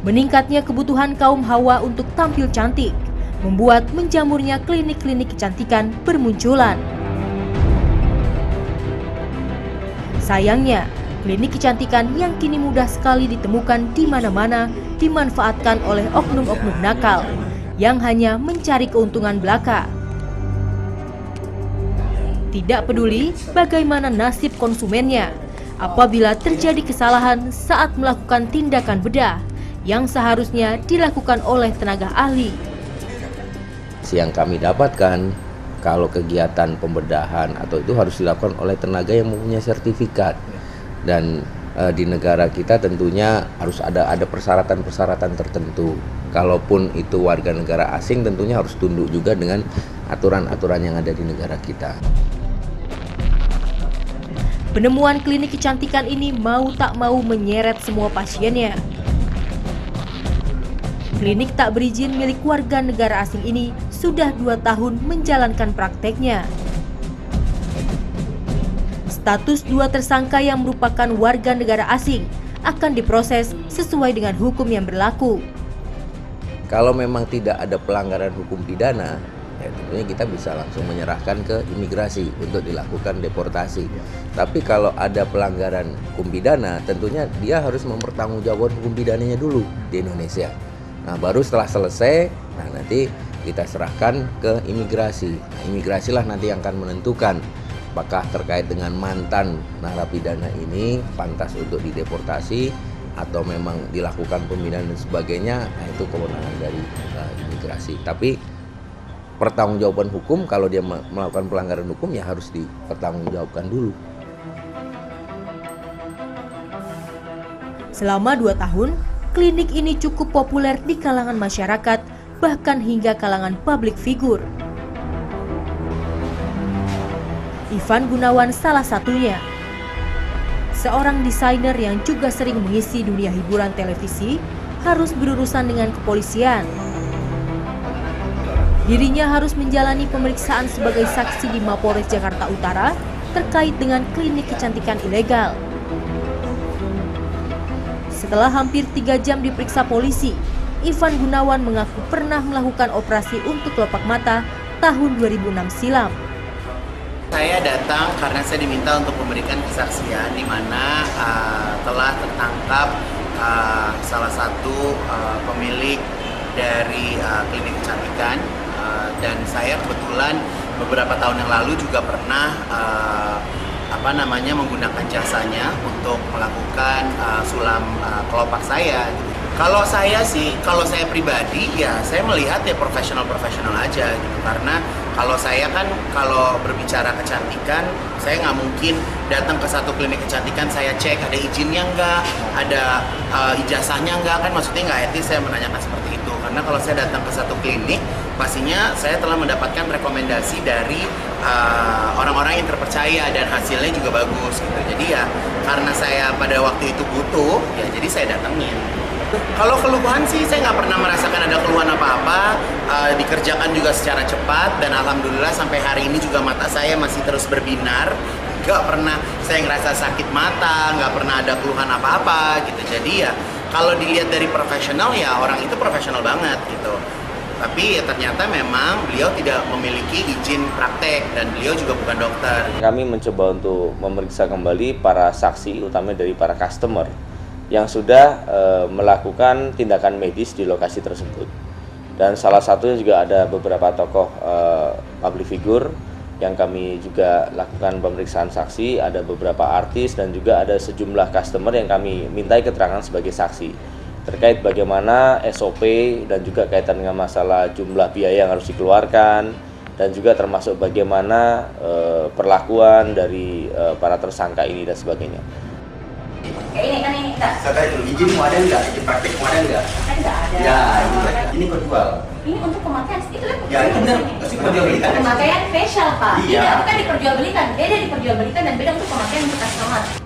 Meningkatnya kebutuhan kaum hawa untuk tampil cantik membuat menjamurnya klinik-klinik kecantikan bermunculan. Sayangnya, klinik kecantikan yang kini mudah sekali ditemukan di mana-mana dimanfaatkan oleh oknum-oknum nakal yang hanya mencari keuntungan belaka. Tidak peduli bagaimana nasib konsumennya apabila terjadi kesalahan saat melakukan tindakan bedah yang seharusnya dilakukan oleh tenaga ahli. Yang kami dapatkan, kalau kegiatan pembedahan atau itu harus dilakukan oleh tenaga yang mempunyai sertifikat. Dan di negara kita tentunya harus ada persyaratan-persyaratan tertentu. Kalaupun itu warga negara asing tentunya harus tunduk juga dengan aturan-aturan yang ada di negara kita. Penemuan klinik kecantikan ini mau tak mau menyeret semua pasiennya. Klinik tak berizin milik warga negara asing ini sudah 2 tahun menjalankan prakteknya. Status 2 tersangka yang merupakan warga negara asing akan diproses sesuai dengan hukum yang berlaku. Kalau memang tidak ada pelanggaran hukum pidana, ya tentunya kita bisa langsung menyerahkan ke imigrasi untuk dilakukan deportasi. Tapi kalau ada pelanggaran hukum pidana, tentunya dia harus mempertanggungjawabkan hukum pidananya dulu di Indonesia. Nah, baru setelah selesai, nanti kita serahkan ke imigrasi. Nah, imigrasilah nanti yang akan menentukan apakah terkait dengan mantan narapidana ini pantas untuk dideportasi atau memang dilakukan pembinaan dan sebagainya. Nah, itu kewenangan dari imigrasi. Tapi pertanggungjawaban hukum, kalau dia melakukan pelanggaran hukum ya harus dipertanggungjawabkan dulu. Selama 2 tahun, klinik ini cukup populer di kalangan masyarakat, bahkan hingga kalangan publik figur. Ivan Gunawan salah satunya. Seorang desainer yang juga sering mengisi dunia hiburan televisi, harus berurusan dengan kepolisian. Dirinya harus menjalani pemeriksaan sebagai saksi di Mapolres Jakarta Utara terkait dengan klinik kecantikan ilegal. Setelah hampir 3 jam diperiksa polisi, Ivan Gunawan mengaku pernah melakukan operasi untuk kelopak mata tahun 2006 silam. Saya datang karena saya diminta untuk memberikan kesaksian di mana telah tertangkap salah satu pemilik dari klinik kecantikan, dan saya kebetulan beberapa tahun yang lalu juga pernah menggunakan jasanya untuk melakukan sulam kelopak saya. Kalau saya pribadi ya saya melihat ya profesional aja gitu, karena kalau berbicara kecantikan, saya nggak mungkin datang ke satu klinik kecantikan saya cek ada izinnya nggak, ada ijazahnya nggak, kan maksudnya nggak etis saya menanyakan seperti itu. Karena kalau saya datang ke satu klinik, pastinya saya telah mendapatkan rekomendasi dari orang-orang yang terpercaya dan hasilnya juga bagus gitu. Jadi ya karena saya pada waktu itu butuh, ya jadi saya datangin. Kalau keluhan sih saya nggak pernah merasakan ada keluhan apa-apa, dikerjakan juga secara cepat, dan alhamdulillah sampai hari ini juga mata saya masih terus berbinar. Nggak pernah saya ngerasa sakit mata, nggak pernah ada keluhan apa-apa gitu. Jadi ya kalau dilihat dari profesional ya orang itu profesional banget gitu. Tapi ya ternyata memang beliau tidak memiliki izin praktek dan beliau juga bukan dokter. Kami mencoba untuk memeriksa kembali para saksi, utama dari para customer yang sudah melakukan tindakan medis di lokasi tersebut. Dan salah satunya juga ada beberapa tokoh public figure yang kami juga lakukan pemeriksaan saksi, ada beberapa artis dan juga ada sejumlah customer yang kami mintai keterangan sebagai saksi terkait bagaimana SOP dan juga kaitan dengan masalah jumlah biaya yang harus dikeluarkan, dan juga termasuk bagaimana perlakuan dari para tersangka ini dan sebagainya. Kayak ini enggak. Saya dulu, izin mau ada enggak? Izin praktek mau ada enggak? Kan enggak ada. Ya, ini perjual. Ini untuk pemakaian, itu kan Ya, itu benar. Pasti perjualbelikan. pemakaian facial, Pak. Iya. Tidak, bukan diperjualbelikan. Beda diperjualbelikan dan beda untuk pemakaian untuk customer.